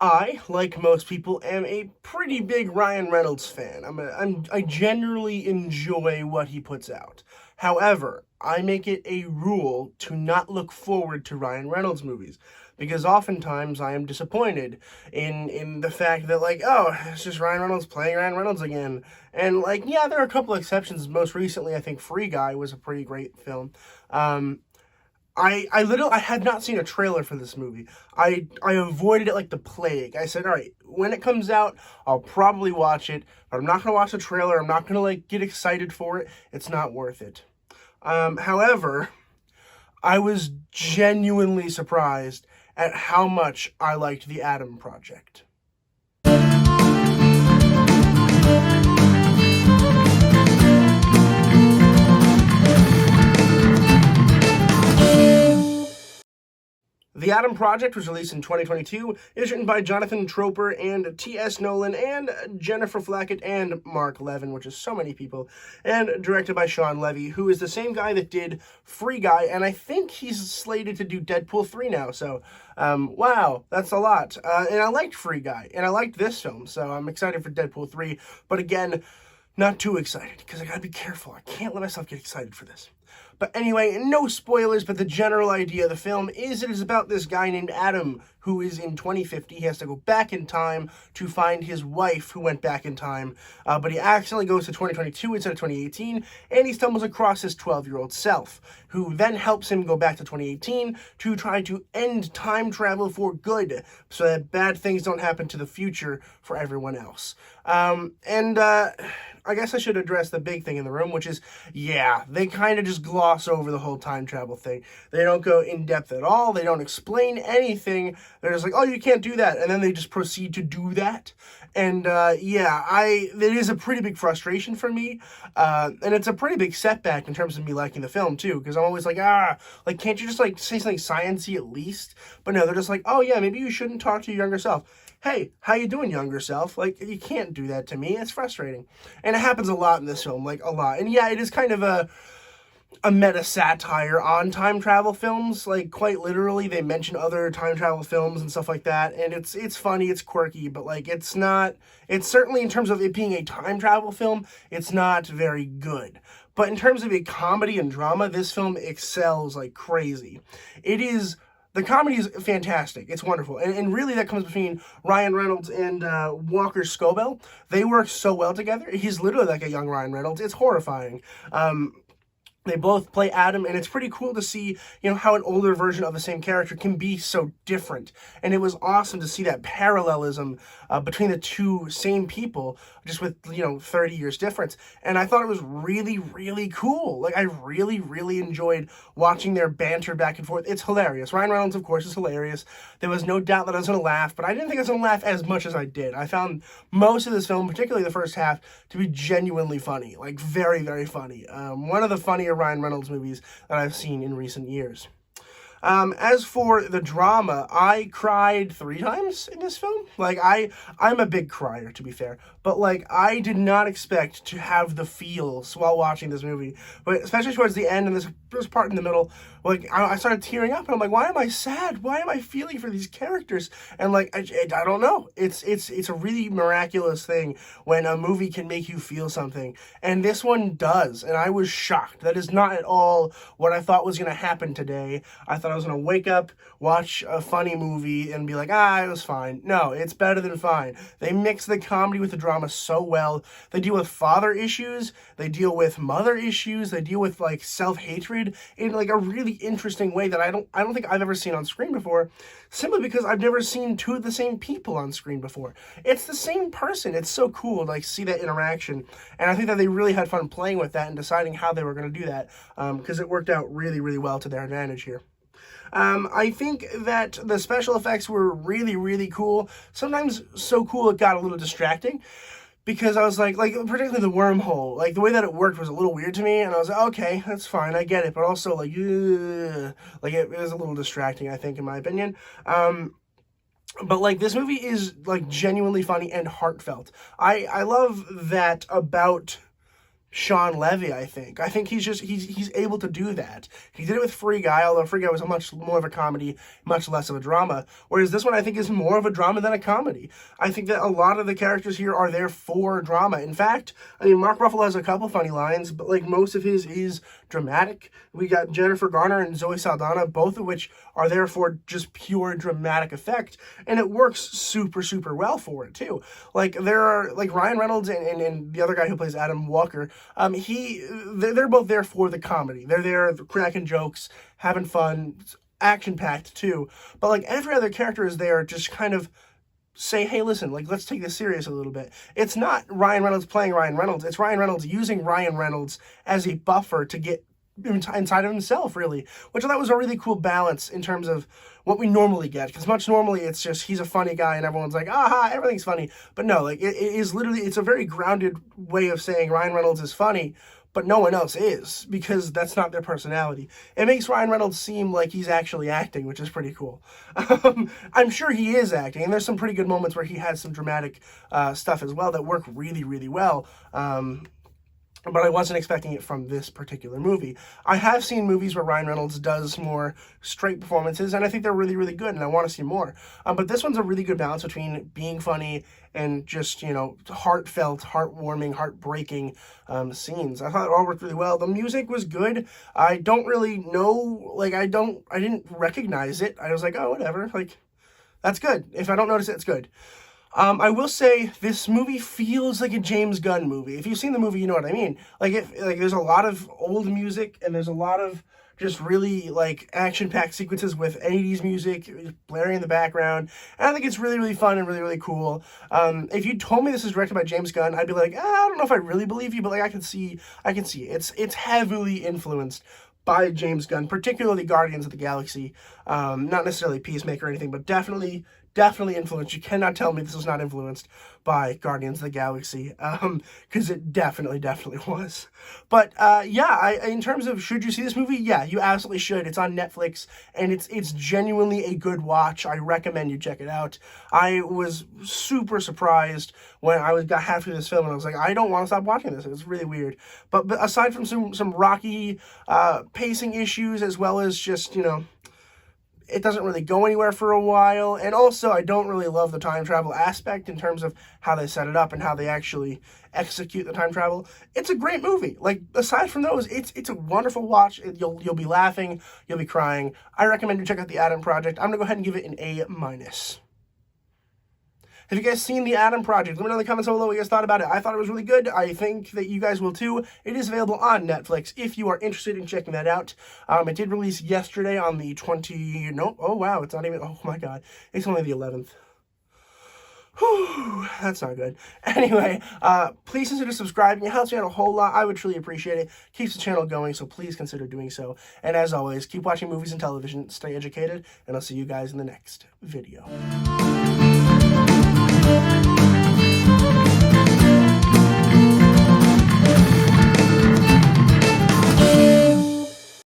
I, like most people, am a pretty big Ryan Reynolds fan. I generally enjoy what he puts out. However, I make it a rule to not look forward to Ryan Reynolds movies because oftentimes I am disappointed in the fact that, like, oh, it's just Ryan Reynolds playing Ryan Reynolds again. And, like, yeah, there are a couple exceptions. Most recently, I think Free Guy was a pretty great film. I had not seen a trailer for this movie. I avoided it like the plague. I said, all right, when it comes out, I'll probably watch it, but I'm not going to watch the trailer. I'm not going to, like, get excited for it. It's not worth it. However, I was genuinely surprised at how much I liked The Adam Project. The Adam Project was released in 2022. It is written by Jonathan Troper and T.S. Nolan and Jennifer Flackett and Mark Levin, which is so many people, and directed by Sean Levy, who is the same guy that did Free Guy, and I think he's slated to do Deadpool 3 now, so wow, that's a lot. And I liked Free Guy, and I liked this film, so I'm excited for Deadpool 3, but again, not too excited, because I gotta be careful. I can't let myself get excited for this. But anyway, no spoilers, but the general idea of the film is it is about this guy named Adam who is in 2050. He has to go back in time to find his wife who went back in time, but he accidentally goes to 2022 instead of 2018, and he stumbles across his 12-year-old self, who then helps him go back to 2018 to try to end time travel for good, so that bad things don't happen to the future for everyone else. I guess I should address the big thing in the room, which is, yeah, they kind of just gloss over the whole time travel thing. They don't go in depth at all. They don't explain anything. They're just like, oh, you can't do that. And then they just proceed to do that. And, yeah, it is a pretty big frustration for me. And it's a pretty big setback in terms of me liking the film, too. Because I'm always like, can't you just, like, say something science-y at least? But no, they're just like, oh, yeah, maybe you shouldn't talk to your younger self. Hey, how you doing, younger self? Like, you can't do that to me. It's frustrating. And it happens a lot in this film, like, a lot. And yeah, it is kind of a meta-satire on time travel films. Like, quite literally, they mention other time travel films and stuff like that. And it's funny, it's quirky, but, like, it's certainly, in terms of it being a time travel film, it's not very good. But in terms of a comedy and drama, this film excels like crazy. The comedy is fantastic. It's wonderful. And really that comes between Ryan Reynolds and Walker Scobell. They work so well together. He's literally like a young Ryan Reynolds. It's horrifying. They both play Adam, and it's pretty cool to see, how an older version of the same character can be so different. And it was awesome to see that parallelism between the two same people, just with, 30 years difference. And I thought it was really, really cool. Like, I really, really enjoyed watching their banter back and forth. It's hilarious. Ryan Reynolds, of course, is hilarious. There was no doubt that I was going to laugh, but I didn't think I was going to laugh as much as I did. I found most of this film, particularly the first half, to be genuinely funny. Like, very, very funny. One of the funnier Ryan Reynolds movies that I've seen in recent years. As for the drama, I cried 3 times in this film. Like, I'm a big crier, to be fair. But, like, I did not expect to have the feels while watching this movie. But especially towards the end and this part in the middle, like, I started tearing up. And I'm like, why am I sad? Why am I feeling for these characters? And, like, I don't know. It's a really miraculous thing when a movie can make you feel something. And this one does. And I was shocked. That is not at all what I thought was going to happen today. I thought I was going to wake up, watch a funny movie, and be like, it was fine. No, it's better than fine. They mix the comedy with the drama so well. They deal with father issues. They deal with mother issues. They deal with, like, self-hatred in, like, a really interesting way that I don't think I've ever seen on screen before, simply because I've never seen 2 of the same people on screen before. It's the same person. It's so cool to, like, see that interaction. And I think that they really had fun playing with that and deciding how they were going to do that, because it worked out really, really well to their advantage here. I think that the special effects were really, really cool. Sometimes so cool it got a little distracting. Because I was like particularly the wormhole, like, the way that it worked was a little weird to me, and I was like, okay, that's fine, I get it, but also, like, it was a little distracting, I think, in my opinion. But, like, this movie is, like, genuinely funny and heartfelt. I love that about Sean Levy, I think. I think he's able to do that. He did it with Free Guy, although Free Guy was a much more of a comedy, much less of a drama. Whereas this one, I think, is more of a drama than a comedy. I think that a lot of the characters here are there for drama. In fact, I mean, Mark Ruffalo has a couple funny lines, but like most of his is dramatic. We got Jennifer Garner and Zoe Saldana, both of which are there for just pure dramatic effect, and it works super, super well for it too. Like there are like Ryan Reynolds and the other guy who plays Adam Walker. They're both there for the comedy. They're there cracking jokes, having fun, action-packed too. But like every other character is there just kind of say, hey, listen, like let's take this serious a little bit. It's not Ryan Reynolds playing Ryan Reynolds. It's Ryan Reynolds using Ryan Reynolds as a buffer to get inside of himself, really, which I thought was a really cool balance in terms of what we normally get, because much normally it's just he's a funny guy and everyone's like, aha, everything's funny. But no, like it is literally, it's a very grounded way of saying Ryan Reynolds is funny, but no one else is, because that's not their personality. It makes Ryan Reynolds seem like he's actually acting, which is pretty cool. I'm sure he is acting, and there's some pretty good moments where he has some dramatic stuff as well that work really, really well. But I wasn't expecting it from this particular movie. I have seen movies where Ryan Reynolds does more straight performances, and I think they're really, really good, and I want to see more. But this one's a really good balance between being funny and just, you know, heartfelt, heartwarming, heartbreaking scenes. I thought it all worked really well. The music was good. I don't really know, like, I didn't recognize it. I was like, oh, whatever, like, that's good. If I don't notice it, it's good. I will say this movie feels like a James Gunn movie. If you've seen the movie, you know what I mean. Like there's a lot of old music, and there's a lot of just really like action-packed sequences with 80s music blaring in the background. And I think it's really, really fun and really, really cool. If you told me this is directed by James Gunn, I'd be like, I don't know if I really believe you, but like I can see it. It's heavily influenced by James Gunn, particularly Guardians of the Galaxy. Not necessarily Peacemaker or anything, but definitely influenced. You cannot tell me this was not influenced by Guardians of the Galaxy, because it definitely was. But yeah, in terms of should you see this movie, yeah, you absolutely should. It's on Netflix, and it's genuinely a good watch. I recommend you check it out. I was super surprised when I got halfway through this film, and I was like, I don't want to stop watching this. It's really weird. But aside from some rocky pacing issues, as well as just, you know, it doesn't really go anywhere for a while, and also I don't really love the time travel aspect in terms of how they set it up and how they actually execute the time travel. It's a great movie. Like, aside from those, it's a wonderful watch. You'll be laughing, you'll be crying. I recommend you check out The Adam Project. I'm gonna go ahead and give it an A-. Have you guys seen The Adam Project? Let me know in the comments below what you guys thought about it. I thought it was really good. I think that you guys will too. It is available on Netflix if you are interested in checking that out. It did release yesterday on the 20... Nope. Oh, wow. It's not even... Oh, my God. It's only the 11th. Whew, that's not good. Anyway, please consider subscribing. It helps me out a whole lot. I would truly appreciate it. Keeps the channel going, so please consider doing so. And as always, keep watching movies and television. Stay educated, and I'll see you guys in the next video.